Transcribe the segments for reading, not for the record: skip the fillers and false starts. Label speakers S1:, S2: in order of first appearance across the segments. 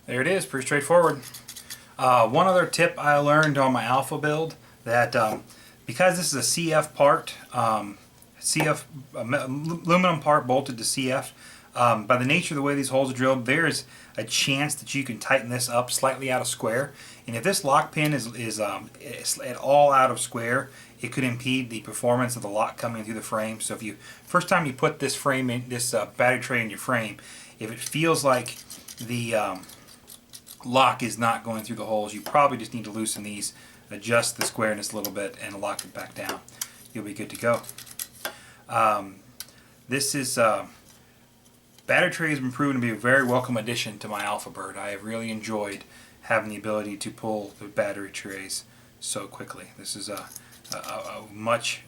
S1: There it is, pretty straightforward. One other tip I learned on my Alpha build, that because this is a CF part, CF aluminum part bolted to CF, by the nature of the way these holes are drilled, there's a chance that you can tighten this up slightly out of square. And if this lock pin is at all out of square, it could impede the performance of the lock coming through the frame. So if you first time you put this frame in, this battery tray in your frame, if it feels like the lock is not going through the holes, you probably just need to loosen these, adjust the squareness a little bit, and lock it back down. You'll be good to go. This is battery tray has been proven to be a very welcome addition to my Alpha Bird. I have really enjoyed having the ability to pull the battery trays so quickly. This is a much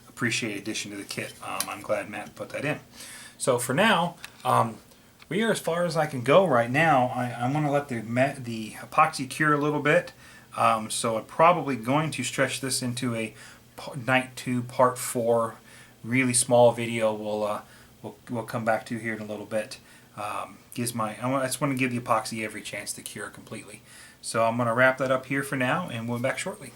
S1: appreciated addition to the kit. I'm glad Matt put that in. So for now, we are as far as I can go right now. I'm going to let the epoxy cure a little bit. So I'm probably going to stretch this into a night 2 part 4 really small video. We'll come back to here in a little bit. I just want to give the epoxy every chance to cure completely. So I'm going to wrap that up here for now, and we'll be back shortly.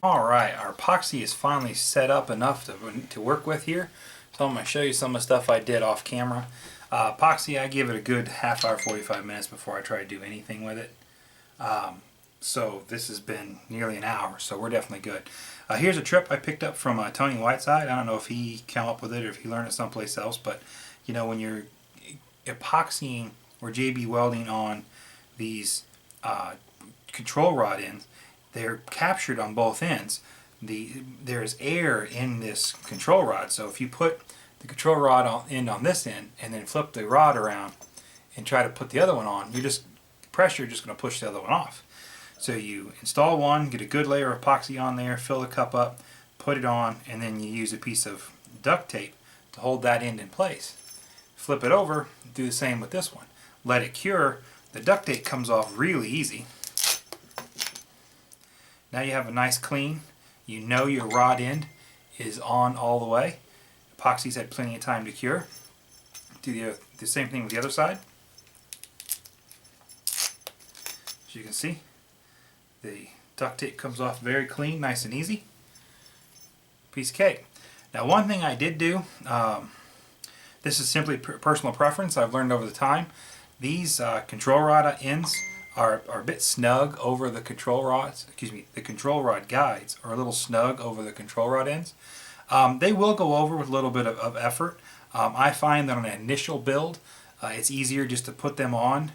S1: Alright, our epoxy is finally set up enough to work with here. So I'm going to show you some of the stuff I did off camera. Epoxy, I give it a good half hour, 45 minutes before I try to do anything with it. So this has been nearly an hour, so we're definitely good. Here's a trip I picked up from Tony Whiteside. I don't know if he came up with it or if he learned it someplace else, but you know, when you're epoxying or JB welding on these control rod ends, they're captured on both ends. There's air in this control rod, so if you put the control rod end on this end and then flip the rod around and try to put the other one on, pressure just going to push the other one off. So you install one, get a good layer of epoxy on there, fill the cup up, put it on, and then you use a piece of duct tape to hold that end in place. Flip it over, do the same with this one. Let it cure. The duct tape comes off really easy. Now you have a nice clean. You know your rod end is on all the way. Epoxy's had plenty of time to cure. Do the same thing with the other side. As you can see, the duct tape comes off very clean, nice and easy. Piece of cake. Now one thing I did do, this is simply personal preference, I've learned over the time, these control rod ends are a bit snug over the control rods. Excuse me, the control rod guides are a little snug over the control rod ends. They will go over with a little bit of effort. I find that on an initial build, it's easier just to put them on,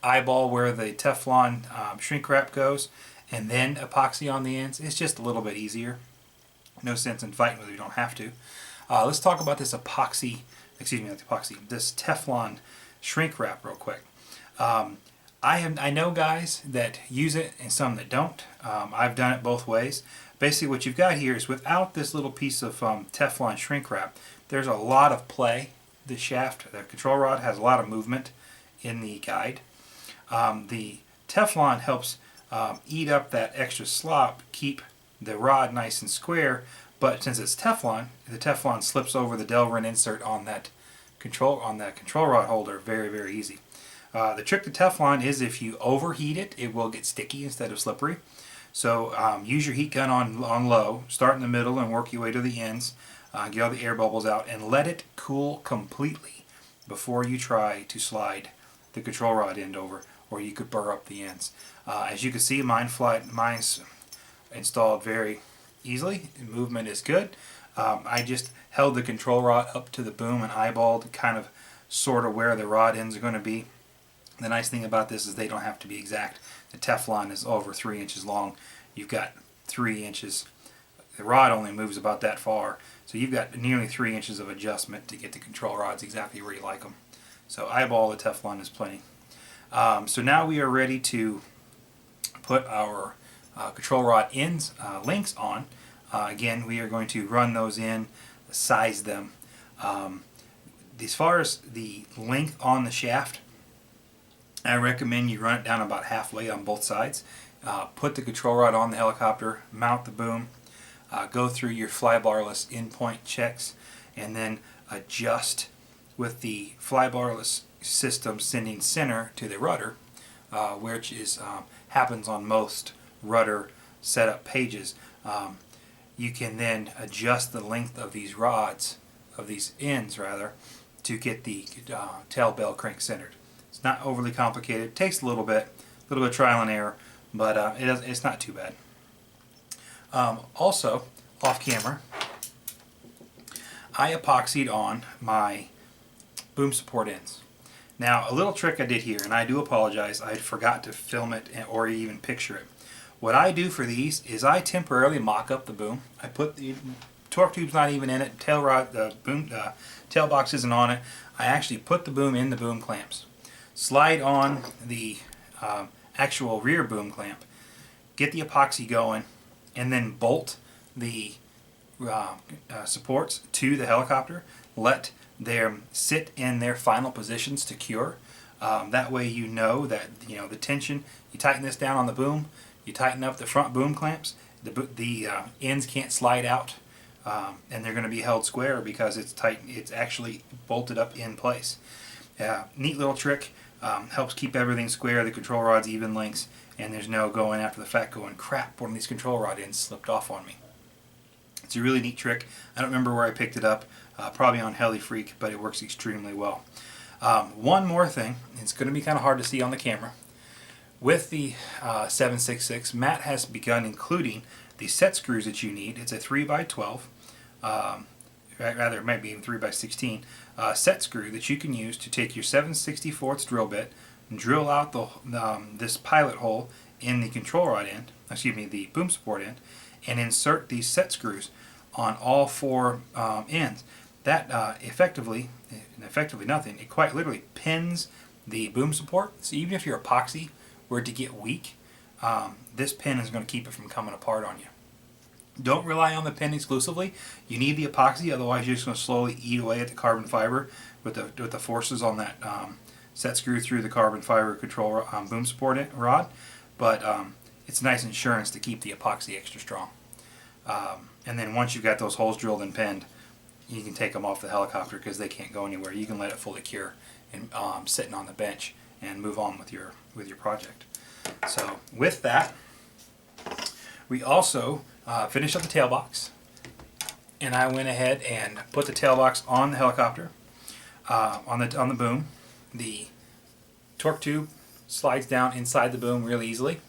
S1: eyeball where the Teflon shrink wrap goes, and then epoxy on the ends. It's just a little bit easier. No sense in fighting with it if you don't have to. Let's talk about this epoxy, excuse me, not the epoxy, this Teflon shrink wrap real quick. I know guys that use it and some that don't. I've done it both ways. Basically what you've got here is without this little piece of Teflon shrink wrap, there's a lot of play. The shaft, the control rod has a lot of movement in the guide. The Teflon helps eat up that extra slop, keep the rod nice and square, but since it's Teflon, the Teflon slips over the Delrin insert on that control rod holder very, very easy. The trick to Teflon is if you overheat it, it will get sticky instead of slippery. So use your heat gun on low, start in the middle and work your way to the ends, get all the air bubbles out, and let it cool completely before you try to slide the control rod end over, or you could burr up the ends. As you can see, mine's installed very easily. The movement is good. I just held the control rod up to the boom and eyeballed kind of sort of where the rod ends are going to be. The nice thing about this is they don't have to be exact. The Teflon is over 3 inches long. You've got 3 inches. The rod only moves about that far, so you've got nearly 3 inches of adjustment to get the control rods exactly where you like them. So eyeball the Teflon is plenty. So now we are ready to put our control rod ends links on. Again, we are going to run those in, size them. As far as the length on the shaft, I recommend you run it down about halfway on both sides. Put the control rod on the helicopter, mount the boom, go through your flybarless endpoint checks, and then adjust with the flybarless, system sending center to the rudder, which is happens on most rudder setup pages. You can then adjust the length of these rods, of these ends rather, to get the tail bell crank centered. It's not overly complicated. It takes a little bit of trial and error, but it's not too bad. Also, off camera, I epoxied on my boom support ends. Now, a little trick I did here, and I do apologize, I forgot to film it or even picture it. What I do for these is I temporarily mock up the boom. I put the torque tube's not even in it, tail rod, the boom, tail box isn't on it. I actually put the boom in the boom clamps, slide on the actual rear boom clamp, get the epoxy going, and then bolt the supports to the helicopter. Let them sit in their final positions to cure. That way you know that the tension. You tighten this down on the boom. You tighten up the front boom clamps. The ends can't slide out, and they're going to be held square because it's tight. It's actually bolted up in place. Neat little trick. Helps keep everything square. The control rod's even lengths, and there's no going after the fact going, crap, one of these control rod ends slipped off on me. It's a really neat trick. I don't remember where I picked it up. Probably on Heli Freak, but it works extremely well. One more thing. It's going to be kind of hard to see on the camera. With the 766, Matt has begun including the set screws that you need. It's a 3x12, rather it might be even 3x16 set screw that you can use to take your 7/64 drill bit and drill out the this pilot hole in the control rod end, excuse me, the boom support end, and insert these set screws on all four ends. That effectively nothing. It quite literally pins the boom support. So even if your epoxy were to get weak, this pin is going to keep it from coming apart on you. Don't rely on the pin exclusively. You need the epoxy, otherwise you're just going to slowly eat away at the carbon fiber with the forces on that set screw through the carbon fiber control boom support rod. But it's nice insurance to keep the epoxy extra strong. And then once you've got those holes drilled and pinned, you can take them off the helicopter because they can't go anywhere. You can let it fully cure and sitting on the bench and move on with your project. So with that, we also finished up the tail box, and I went ahead and put the tail box on the helicopter, on the boom. The torque tube slides down inside the boom really easily,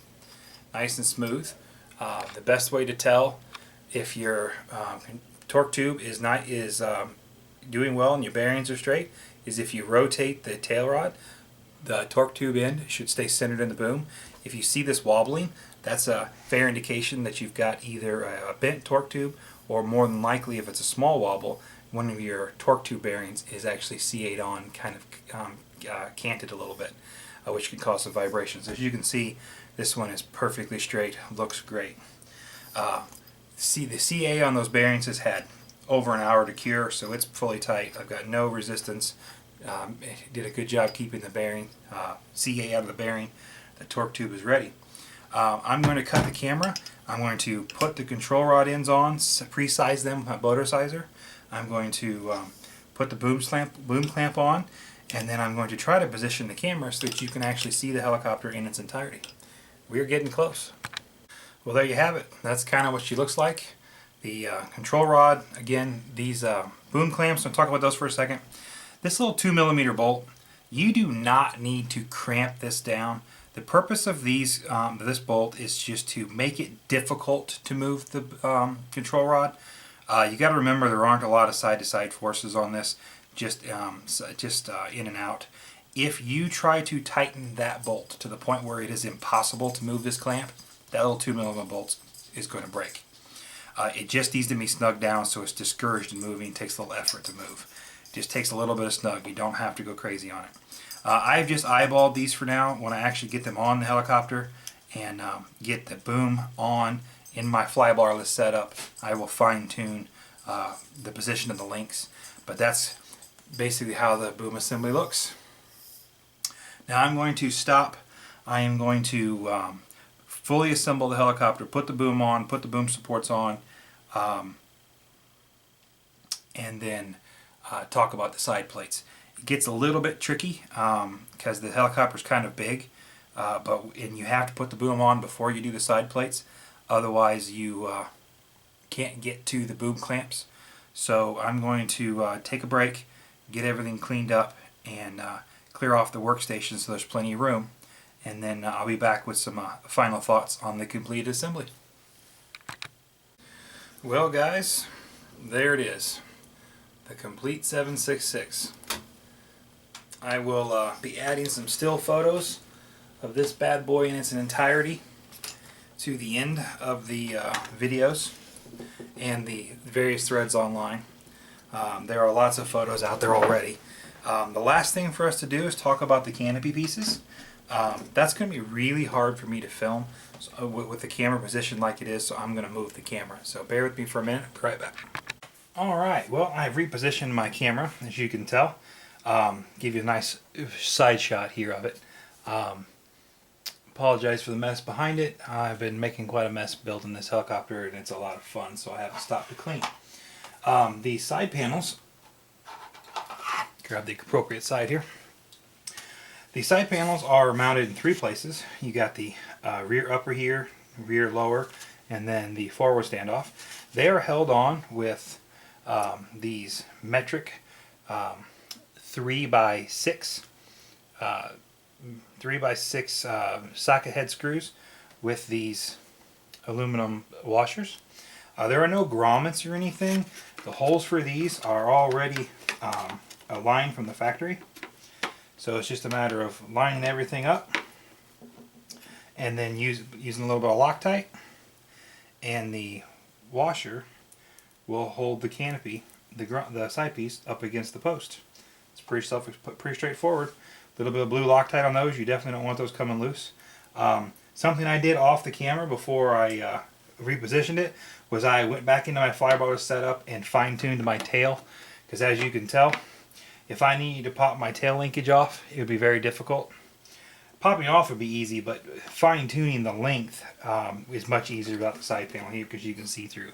S1: nice and smooth. The best way to tell if your torque tube is doing well and your bearings are straight is if you rotate the tail rod. The torque tube end should stay centered in the boom. If you see this wobbling, that's a fair indication that you've got either a bent torque tube, or more than likely, if it's a small wobble, one of your torque tube bearings is actually C8 on, kind of canted a little bit, which can cause some vibrations. As you can see, this one is perfectly straight, looks great. See, the CA on those bearings has had over an hour to cure, so it's fully tight. I've got no resistance. It did a good job keeping the bearing, CA out of the bearing. The torque tube is ready. I'm going to cut the camera. I'm going to put the control rod ends on, pre-size them with my boater sizer. I'm going to put the boom clamp on, and then I'm going to try to position the camera so that you can actually see the helicopter in its entirety. We're getting close. Well, there you have it. That's kind of what she looks like. The control rod, again, these boom clamps, I'll talk about those for a second. This little 2mm bolt, you do not need to cramp this down. The purpose of this bolt is just to make it difficult to move the control rod. You got to remember there aren't a lot of side-to-side forces on this, just in and out. If you try to tighten that bolt to the point where it is impossible to move this clamp, that little 2mm bolt is going to break. It just needs to be snugged down so it's discouraged in moving. It takes a little effort to move. It just takes a little bit of snug. You don't have to go crazy on it. I've just eyeballed these for now. When I actually get them on the helicopter and get the boom on in my flybarless setup, I will fine-tune the position of the links. But that's basically how the boom assembly looks. Now I'm going to stop. I am going to fully assemble the helicopter, put the boom on, put the boom supports on, and then talk about the side plates. It gets a little bit tricky because the helicopter's kind of big, and you have to put the boom on before you do the side plates. Otherwise, you can't get to the boom clamps. So I'm going to take a break, get everything cleaned up, and clear off the workstation so there's plenty of room. And then I'll be back with some final thoughts on the completed assembly. Well guys, there it is. The complete 766. I will be adding some still photos of this bad boy in its entirety to the end of the videos and the various threads online. There are lots of photos out there already. The last thing for us to do is talk about the canopy pieces. That's going to be really hard for me to film with the camera positioned like it is, so I'm going to move the camera. So bear with me for a minute. I'll be right back. Alright, well, I've repositioned my camera, as you can tell. Give you a nice side shot here of it. Apologize for the mess behind it. I've been making quite a mess building this helicopter, and it's a lot of fun, so I haven't stopped to clean. The side panels, grab the appropriate side here. The side panels are mounted in 3 places. You got the rear upper here, rear lower, and then the forward standoff. They are held on with these metric 3x6 socket head screws with these aluminum washers. There are no grommets or anything. The holes for these are already aligned from the factory. So it's just a matter of lining everything up and then using a little bit of Loctite, and the washer will hold the canopy, the side piece, up against the post. It's pretty straightforward. A little bit of blue Loctite on those. You definitely don't want those coming loose. Something I did off the camera before I repositioned it was I went back into my flybar setup and fine-tuned my tail, because as you can tell, if I needed to pop my tail linkage off, it would be very difficult. Popping it off would be easy, but fine-tuning the length is much easier without the side panel here, because you can see through.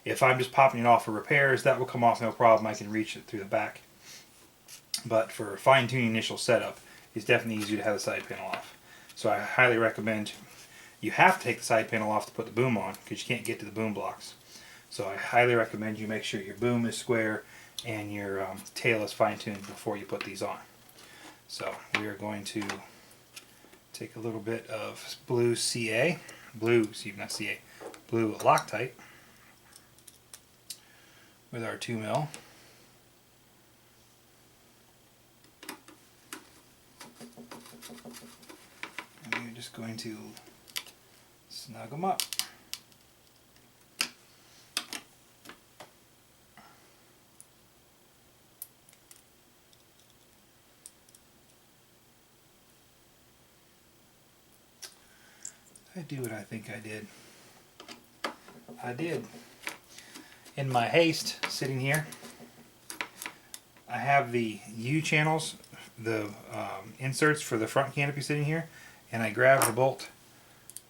S1: If I'm just popping it off for repairs, that will come off no problem. I can reach it through the back. But for fine-tuning initial setup, it's definitely easier to have the side panel off. So I highly recommend, you have to take the side panel off to put the boom on, because you can't get to the boom blocks. So I highly recommend you make sure your boom is square and your tail is fine-tuned before you put these on. So we are going to take a little bit of blue Loctite with our 2mm. And we're just going to snug them up. I do what I think I did. I did. In my haste, sitting here, I have the U channels, the inserts for the front canopy sitting here, and I grabbed the bolt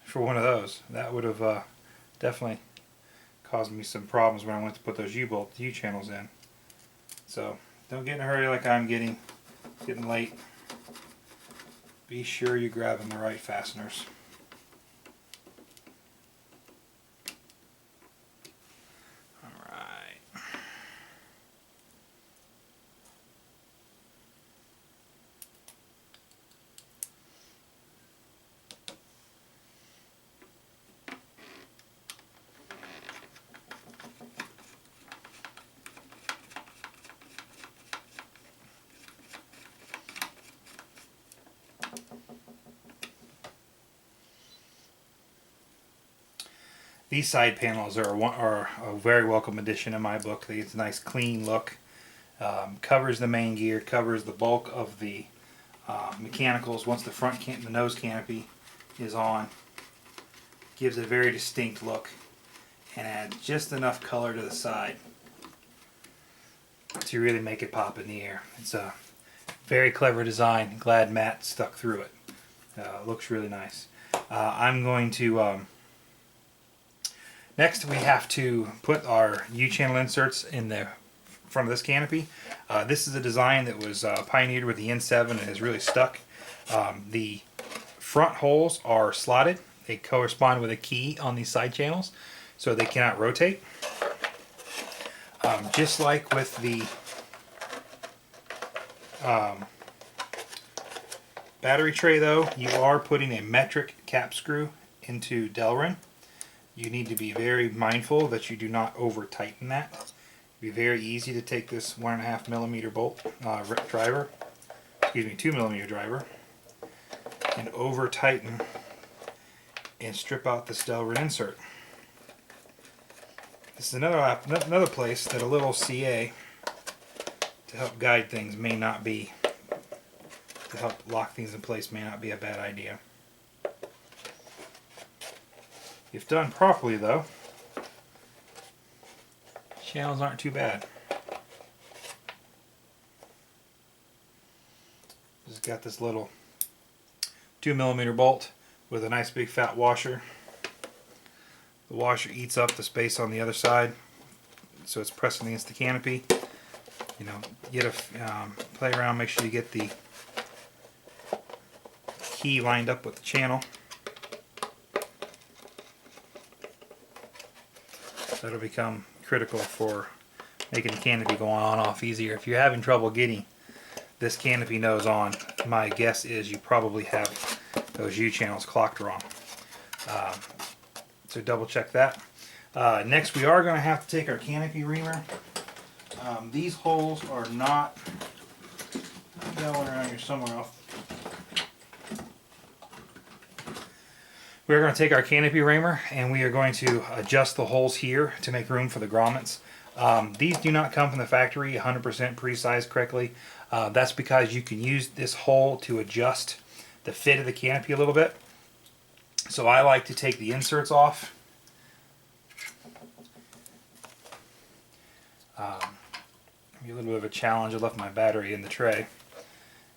S1: for one of those. That would have definitely caused me some problems when I went to put those U channels in. So don't get in a hurry like I'm getting late. Be sure you're grabbing the right fasteners. These side panels are a very welcome addition in my book. It's a nice clean look. Covers the main gear, covers the bulk of the mechanicals once the nose canopy is on. Gives a very distinct look and adds just enough color to the side to really make it pop in the air. It's a very clever design. Glad Matt stuck through it. Looks really nice. I'm going to next we have to put our U-channel inserts in the front of this canopy. This is a design that was pioneered with the N7 and has really stuck. The front holes are slotted. They correspond with a key on these side channels, so they cannot rotate. Just like with the battery tray though, you are putting a metric cap screw into Delrin. You need to be very mindful that you do not over tighten that. It'd be very easy to take this 1.5 millimeter bolt driver, excuse me, 2 millimeter driver, and over tighten and strip out this Delrin insert. This is another place that a little CA to help guide things may not be, to help lock things in place may not be a bad idea. If done properly though, channels aren't too bad. Just got this little 2 millimeter bolt with a nice big fat washer. The washer eats up the space on the other side, so it's pressing against the canopy. You know, get a play around, make sure you get the key lined up with the channel. That'll become critical for making the canopy go on off easier. If you're having trouble getting this canopy nose on, my guess is you probably have those U channels clocked wrong. So double check that. Next we are going to have to take our canopy reamer. These holes are not going around here somewhere else. We're going to take our canopy reamer and we are going to adjust the holes here to make room for the grommets. These do not come from the factory 100% pre-sized correctly. That's because you can use this hole to adjust the fit of the canopy a little bit. So I like to take the inserts off. Be a little bit of a challenge. I left my battery in the tray.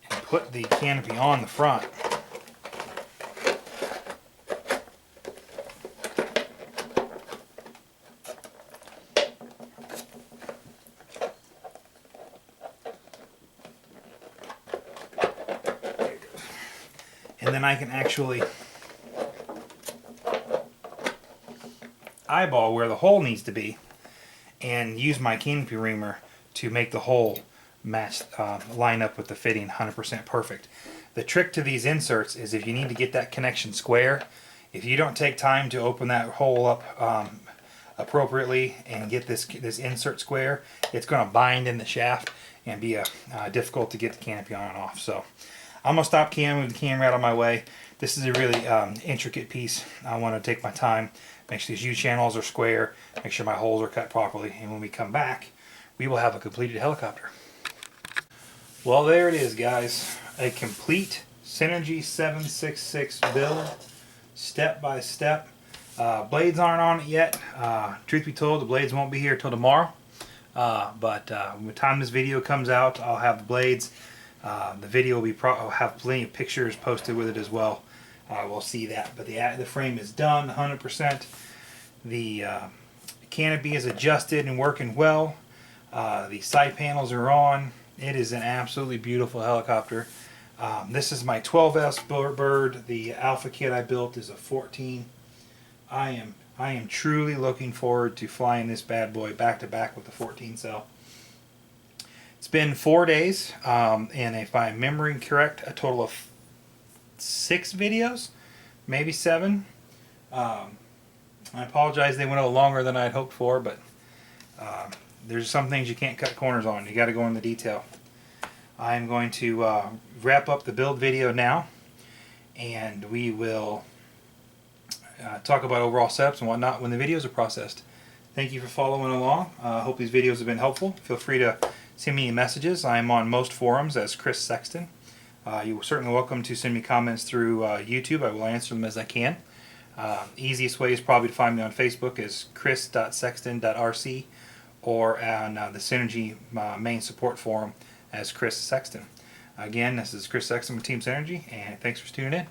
S1: And put the canopy on the front. And then I can actually eyeball where the hole needs to be and use my canopy reamer to make the hole match, line up with the fitting 100% perfect. The trick to these inserts is if you need to get that connection square, if you don't take time to open that hole up appropriately and get this insert square, it's going to bind in the shaft and be difficult to get the canopy on and off. So I'm going to stop move the camera out of my way. This is a really intricate piece. I want to take my time, make sure these U channels are square, make sure my holes are cut properly, and when we come back, we will have a completed helicopter. Well, there it is, guys. A complete Synergy 766 build, step by step. Blades aren't on it yet. Truth be told, the blades won't be here till tomorrow. By the time this video comes out, I'll have the blades. The video will be I'll have plenty of pictures posted with it as well. We'll see that. But the frame is done 100%. The canopy is adjusted and working well. The side panels are on. It is an absolutely beautiful helicopter. This is my 12S bird. The alpha kit I built is a 14. I am truly looking forward to flying this bad boy back to back with the 14 cell. It's been 4 days, and if I'm remembering correct, a total of 6 videos, maybe 7. I apologize they went a little longer than I had hoped for, but there's some things you can't cut corners on. You got to go in the detail. I'm going to wrap up the build video now, and we will talk about overall setups and whatnot when the videos are processed. Thank you for following along. I hope these videos have been helpful. Feel free to send me messages. I am on most forums as Chris Sexton. You're certainly welcome to send me comments through YouTube. I will answer them as I can. Easiest way is probably to find me on Facebook as chris.sexton.rc or on the Synergy main support forum as Chris Sexton. Again, this is Chris Sexton with Team Synergy, and thanks for tuning in.